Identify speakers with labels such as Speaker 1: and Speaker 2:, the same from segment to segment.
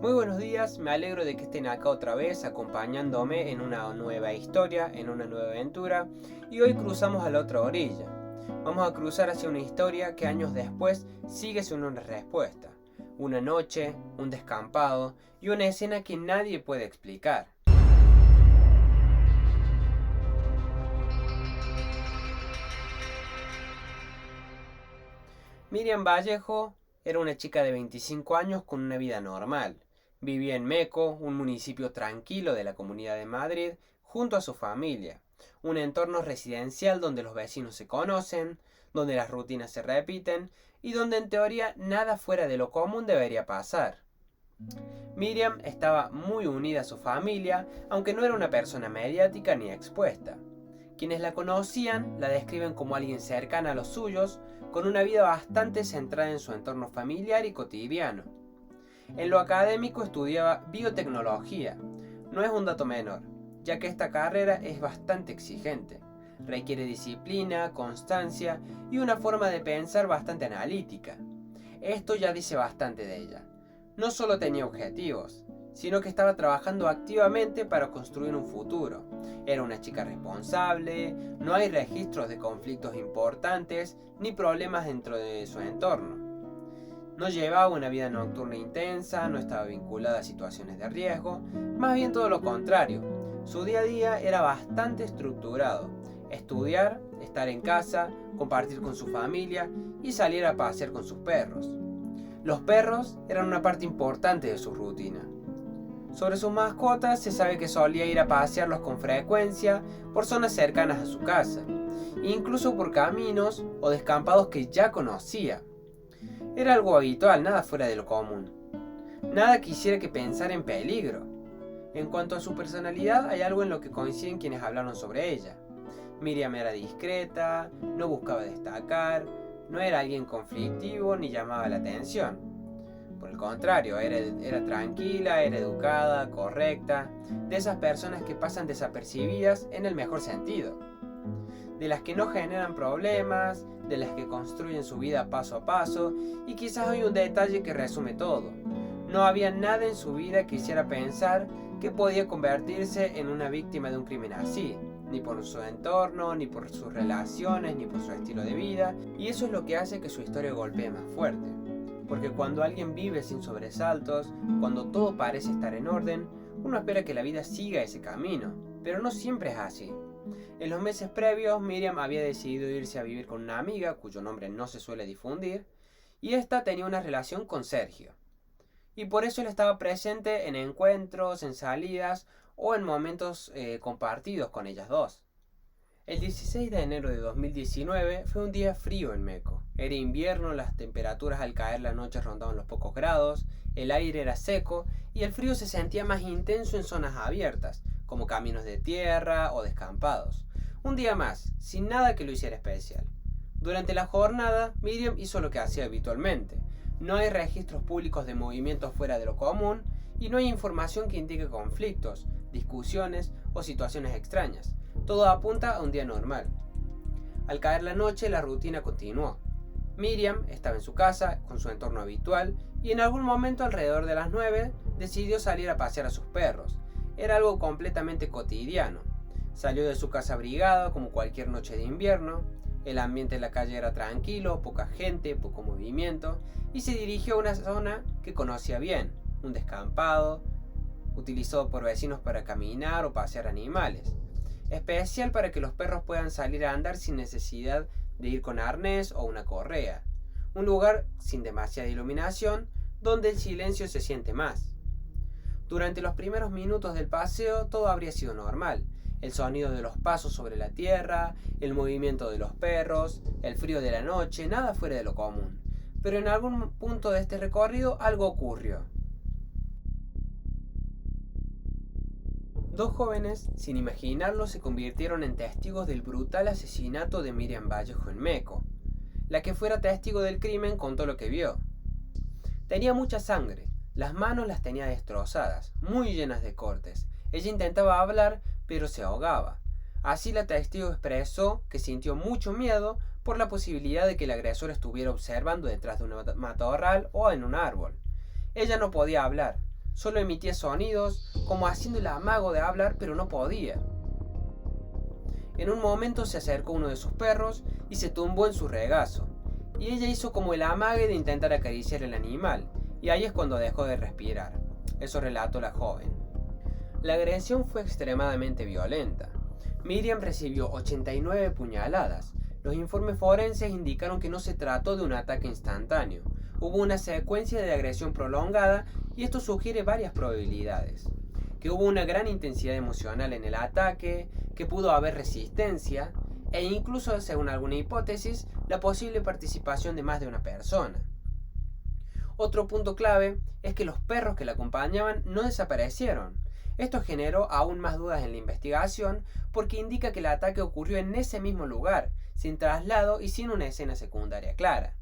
Speaker 1: Muy buenos días, me alegro de que estén acá otra vez acompañándome en una nueva historia, en una nueva aventura, y hoy cruzamos a la otra orilla. Vamos a cruzar hacia una historia que años después sigue sin una respuesta. Una noche, un descampado y una escena que nadie puede explicar. Miriam Vallejo era una chica de 25 años con una vida normal. Vivía en Meco, un municipio tranquilo de la Comunidad de Madrid, junto a su familia. Un entorno residencial donde los vecinos se conocen, donde las rutinas se repiten y donde en teoría nada fuera de lo común debería pasar. Miriam estaba muy unida a su familia, aunque no era una persona mediática ni expuesta. Quienes la conocían la describen como alguien cercana a los suyos, con una vida bastante centrada en su entorno familiar y cotidiano. En lo académico estudiaba biotecnología. No es un dato menor, ya que esta carrera es bastante exigente. Requiere disciplina, constancia y una forma de pensar bastante analítica. Esto ya dice bastante de ella. No solo tenía objetivos, sino que estaba trabajando activamente para construir un futuro. Era una chica responsable, no hay registros de conflictos importantes ni problemas dentro de su entorno. No llevaba una vida nocturna intensa, no estaba vinculada a situaciones de riesgo, más bien todo lo contrario. Su día a día era bastante estructurado. Estudiar, estar en casa, compartir con su familia y salir a pasear con sus perros. Los perros eran una parte importante de su rutina. Sobre sus mascotas se sabe que solía ir a pasearlos con frecuencia por zonas cercanas a su casa, incluso por caminos o descampados que ya conocía. Era algo habitual, nada fuera de lo común. Nada que hiciera que pensar en peligro. En cuanto a su personalidad, hay algo en lo que coinciden quienes hablaron sobre ella. Miriam era discreta, no buscaba destacar, no era alguien conflictivo ni llamaba la atención. Por el contrario, era tranquila, era educada, correcta, de esas personas que pasan desapercibidas en el mejor sentido. De las que no generan problemas, de las que construyen su vida paso a paso, y quizás hay un detalle que resume todo. No había nada en su vida que hiciera pensar que podía convertirse en una víctima de un crimen así, ni por su entorno, ni por sus relaciones, ni por su estilo de vida, y eso es lo que hace que su historia golpee más fuerte. Porque cuando alguien vive sin sobresaltos, cuando todo parece estar en orden, uno espera que la vida siga ese camino, pero no siempre es así. En los meses previos, Miriam había decidido irse a vivir con una amiga, cuyo nombre no se suele difundir, y esta tenía una relación con Sergio. Y por eso él estaba presente en encuentros, en salidas o en momentos compartidos con ellas dos. El 16 de enero de 2019 fue un día frío en Meco. Era invierno, las temperaturas al caer la noche rondaban los pocos grados, el aire era seco y el frío se sentía más intenso en zonas abiertas, como caminos de tierra o descampados. Un día más, sin nada que lo hiciera especial. Durante la jornada, Miriam hizo lo que hacía habitualmente. No hay registros públicos de movimientos fuera de lo común y no hay información que indique conflictos, discusiones o situaciones extrañas. Todo apunta a un día normal. Al caer la noche, la rutina continuó. Miriam estaba en su casa, con su entorno habitual, y en algún momento alrededor de las 9 decidió salir a pasear a sus perros. Era algo completamente cotidiano. Salió de su casa abrigada como cualquier noche de invierno. El ambiente en la calle era tranquilo, poca gente, poco movimiento, y se dirigió a una zona que conocía bien, un descampado, utilizado por vecinos para caminar o pasear animales. Especial para que los perros puedan salir a andar sin necesidad de ir con arnés o una correa. Un lugar sin demasiada iluminación, donde el silencio se siente más. Durante los primeros minutos del paseo todo habría sido normal. El sonido de los pasos sobre la tierra, el movimiento de los perros, el frío de la noche, nada fuera de lo común. Pero en algún punto de este recorrido algo ocurrió. Dos jóvenes, sin imaginarlo, se convirtieron en testigos del brutal asesinato de Miriam Vallejo en Meco. La que fuera testigo del crimen contó lo que vio. Tenía mucha sangre, las manos las tenía destrozadas, muy llenas de cortes. Ella intentaba hablar, pero se ahogaba. Así la testigo expresó que sintió mucho miedo por la posibilidad de que el agresor estuviera observando detrás de un matorral o en un árbol. Ella no podía hablar, Solo emitía sonidos, como haciendo el amago de hablar, pero no podía. En un momento se acercó uno de sus perros y se tumbó en su regazo, y ella hizo como el amague de intentar acariciar el animal, y ahí es cuando dejó de respirar. Eso relató la joven. La agresión fue extremadamente violenta. Miriam recibió 89 puñaladas. Los informes forenses indicaron que no se trató de un ataque instantáneo. Hubo una secuencia de agresión prolongada y esto sugiere varias probabilidades. Que hubo una gran intensidad emocional en el ataque, que pudo haber resistencia e incluso, según alguna hipótesis, la posible participación de más de una persona. Otro punto clave es que los perros que la acompañaban no desaparecieron. Esto generó aún más dudas en la investigación porque indica que el ataque ocurrió en ese mismo lugar, sin traslado y sin una escena secundaria clara.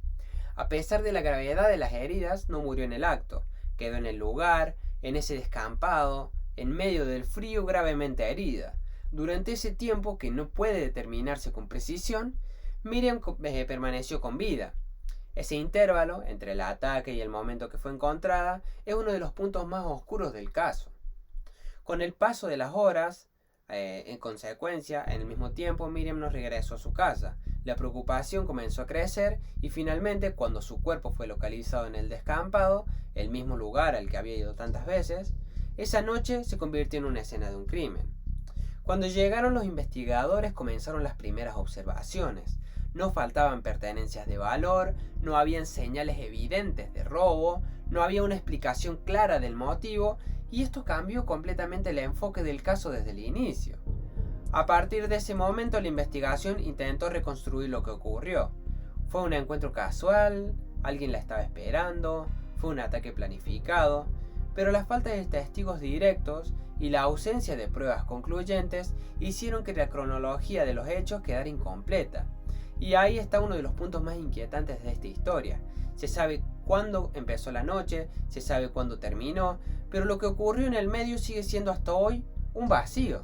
Speaker 1: A pesar de la gravedad de las heridas, no murió en el acto. Quedó en el lugar, en ese descampado, en medio del frío, gravemente herida. Durante ese tiempo, que no puede determinarse con precisión, Miriam permaneció con vida. Ese intervalo entre el ataque y el momento que fue encontrada es uno de los puntos más oscuros del caso. Con el paso de las horas, en consecuencia, en el mismo tiempo, Miriam no regresó a su casa. La preocupación comenzó a crecer y finalmente, cuando su cuerpo fue localizado en el descampado, el mismo lugar al que había ido tantas veces, esa noche se convirtió en una escena de un crimen. Cuando llegaron los investigadores comenzaron las primeras observaciones. No faltaban pertenencias de valor, no habían señales evidentes de robo, no había una explicación clara del motivo y esto cambió completamente el enfoque del caso desde el inicio. A partir de ese momento la investigación intentó reconstruir lo que ocurrió. ¿Fue un encuentro casual? ¿Alguien la estaba esperando? ¿Fue un ataque planificado? Pero la falta de testigos directos y la ausencia de pruebas concluyentes hicieron que la cronología de los hechos quedara incompleta. Y ahí está uno de los puntos más inquietantes de esta historia. Se sabe cuándo empezó la noche, se sabe cuándo terminó, pero lo que ocurrió en el medio sigue siendo hasta hoy un vacío.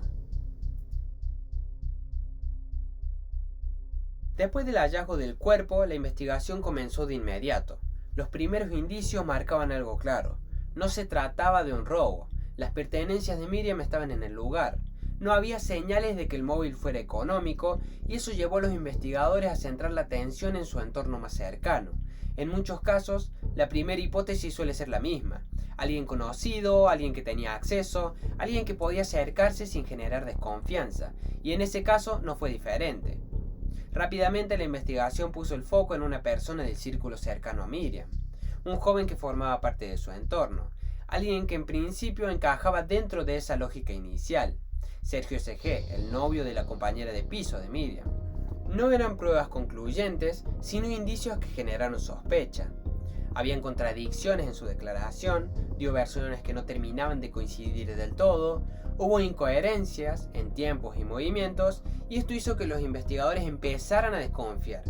Speaker 1: Después del hallazgo del cuerpo, la investigación comenzó de inmediato. Los primeros indicios marcaban algo claro. No se trataba de un robo. Las pertenencias de Miriam estaban en el lugar. No había señales de que el móvil fuera económico y eso llevó a los investigadores a centrar la atención en su entorno más cercano. En muchos casos, la primera hipótesis suele ser la misma. Alguien conocido, alguien que tenía acceso, alguien que podía acercarse sin generar desconfianza. Y en ese caso no fue diferente. Rápidamente la investigación puso el foco en una persona del círculo cercano a Miriam. Un joven que formaba parte de su entorno. Alguien que en principio encajaba dentro de esa lógica inicial. Sergio S.G., el novio de la compañera de piso de Miriam. No eran pruebas concluyentes, sino indicios que generaron sospecha. Habían contradicciones en su declaración, dio versiones que no terminaban de coincidir del todo, hubo incoherencias en tiempos y movimientos, y esto hizo que los investigadores empezaran a desconfiar.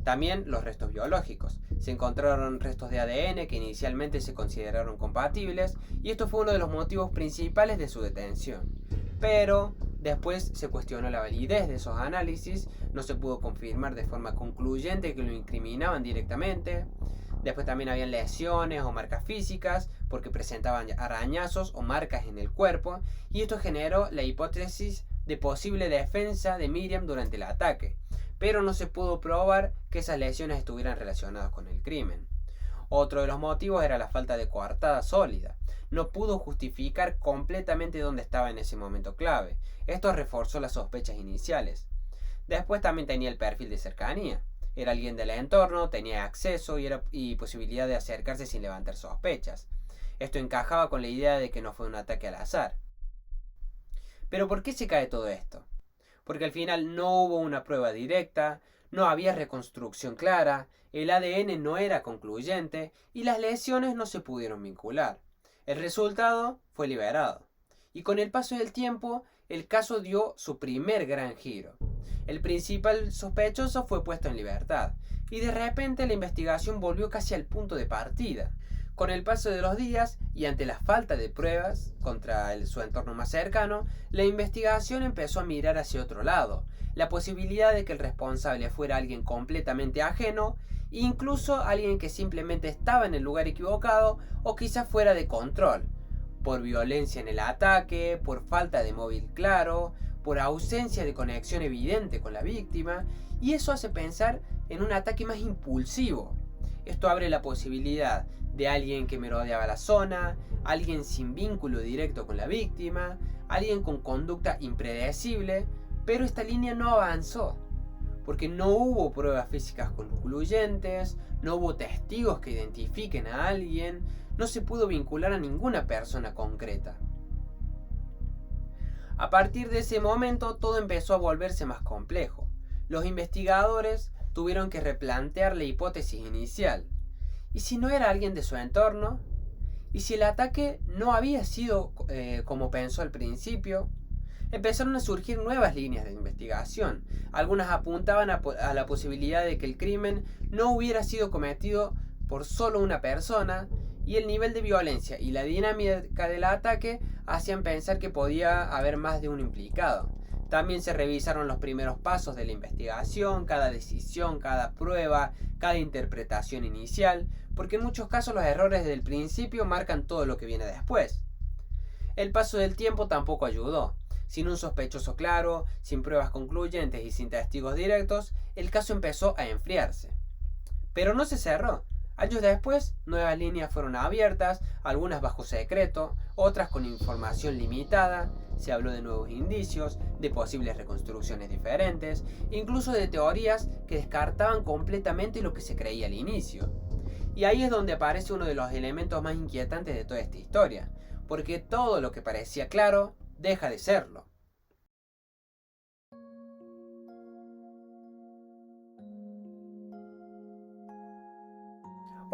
Speaker 1: También los restos biológicos. Se encontraron restos de ADN que inicialmente se consideraron compatibles, y esto fue uno de los motivos principales de su detención. Pero después se cuestionó la validez de esos análisis, no se pudo confirmar de forma concluyente que lo incriminaban directamente. Después también habían lesiones o marcas físicas porque presentaban arañazos o marcas en el cuerpo, y esto generó la hipótesis de posible defensa de Miriam durante el ataque, pero no se pudo probar que esas lesiones estuvieran relacionadas con el crimen. Otro de los motivos era la falta de coartada sólida. No pudo justificar completamente dónde estaba en ese momento clave. Esto reforzó las sospechas iniciales. Después también tenía el perfil de cercanía. Era alguien del entorno, tenía acceso y posibilidad de acercarse sin levantar sospechas. Esto encajaba con la idea de que no fue un ataque al azar. Pero ¿por qué se cae todo esto? Porque al final no hubo una prueba directa, no había reconstrucción clara, el ADN no era concluyente y las lesiones no se pudieron vincular. El resultado fue liberado. Y con el paso del tiempo, el caso dio su primer gran giro. El principal sospechoso fue puesto en libertad, y de repente la investigación volvió casi al punto de partida. Con el paso de los días, y ante la falta de pruebas contra su entorno más cercano, la investigación empezó a mirar hacia otro lado, la posibilidad de que el responsable fuera alguien completamente ajeno, incluso alguien que simplemente estaba en el lugar equivocado o quizás fuera de control. por violencia en el ataque, por falta de móvil claro, por ausencia de conexión evidente con la víctima, y eso hace pensar en un ataque más impulsivo. Esto abre la posibilidad de alguien que merodeaba la zona, alguien sin vínculo directo con la víctima, alguien con conducta impredecible, pero esta línea no avanzó, porque no hubo pruebas físicas concluyentes, no hubo testigos que identifiquen a alguien, no se pudo vincular a ninguna persona concreta. A partir de ese momento todo empezó a volverse más complejo. Los investigadores tuvieron que replantear la hipótesis inicial. ¿Y si no era alguien de su entorno? ¿Y si el ataque no había sido como pensó al principio? Empezaron a surgir nuevas líneas de investigación. Algunas apuntaban a la posibilidad de que el crimen no hubiera sido cometido por solo una persona, y el nivel de violencia y la dinámica del ataque hacían pensar que podía haber más de un implicado. También se revisaron los primeros pasos de la investigación, cada decisión, cada prueba, cada interpretación inicial, porque en muchos casos los errores del principio marcan todo lo que viene después. El paso del tiempo tampoco ayudó. Sin un sospechoso claro, sin pruebas concluyentes y sin testigos directos, el caso empezó a enfriarse. Pero no se cerró. Años después, nuevas líneas fueron abiertas, algunas bajo secreto, otras con información limitada. Se habló de nuevos indicios, de posibles reconstrucciones diferentes, incluso de teorías que descartaban completamente lo que se creía al inicio. Y ahí es donde aparece uno de los elementos más inquietantes de toda esta historia, porque todo lo que parecía claro deja de serlo.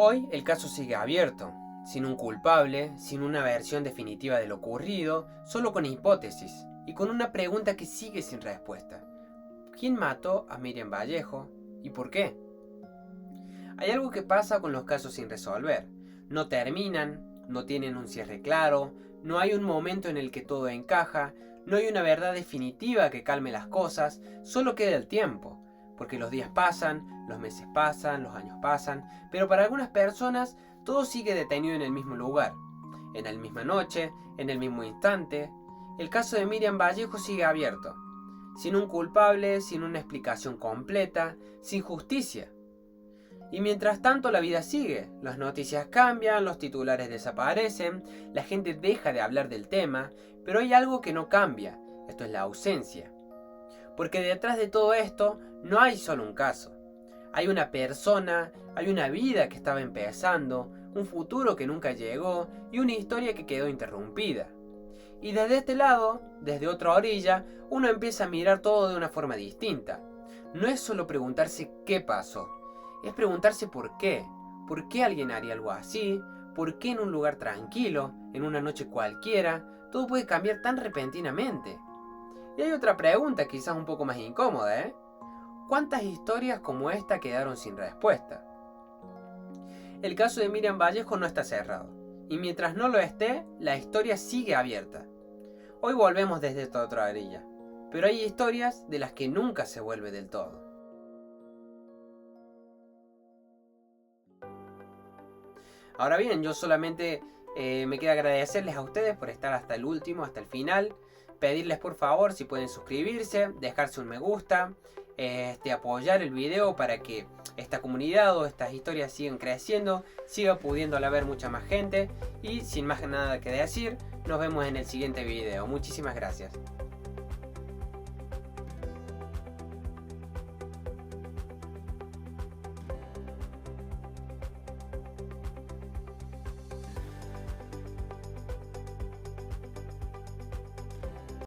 Speaker 1: Hoy el caso sigue abierto, sin un culpable, sin una versión definitiva de lo ocurrido, solo con hipótesis y con una pregunta que sigue sin respuesta. ¿Quién mató a Miriam Vallejo y por qué? Hay algo que pasa con los casos sin resolver. No terminan, no tienen un cierre claro, no hay un momento en el que todo encaja, no hay una verdad definitiva que calme las cosas, solo queda el tiempo. Porque los días pasan, los meses pasan, los años pasan, pero para algunas personas todo sigue detenido en el mismo lugar, en la misma noche, en el mismo instante. El caso de Miriam Vallejo sigue abierto, sin un culpable, sin una explicación completa, sin justicia. Y mientras tanto la vida sigue, las noticias cambian, los titulares desaparecen, la gente deja de hablar del tema, pero hay algo que no cambia, esto es la ausencia. Porque detrás de todo esto no hay solo un caso. Hay una persona, hay una vida que estaba empezando, un futuro que nunca llegó y una historia que quedó interrumpida. Y desde este lado, desde otra orilla, uno empieza a mirar todo de una forma distinta. No es solo preguntarse qué pasó, es preguntarse por qué. ¿Por qué alguien haría algo así? ¿Por qué en un lugar tranquilo, en una noche cualquiera, todo puede cambiar tan repentinamente? Y hay otra pregunta quizás un poco más incómoda, ¿eh? ¿Cuántas historias como esta quedaron sin respuesta? El caso de Miriam Vallejo no está cerrado, y mientras no lo esté, la historia sigue abierta. Hoy volvemos desde esta otra orilla, pero hay historias de las que nunca se vuelve del todo. Ahora bien, yo solamente me queda agradecerles a ustedes por estar hasta el último, hasta el final. Pedirles por favor si pueden suscribirse, dejarse un me gusta, apoyar el video para que esta comunidad o estas historias sigan creciendo, siga pudiéndola ver mucha más gente. Y sin más nada que decir, nos vemos en el siguiente video. Muchísimas gracias.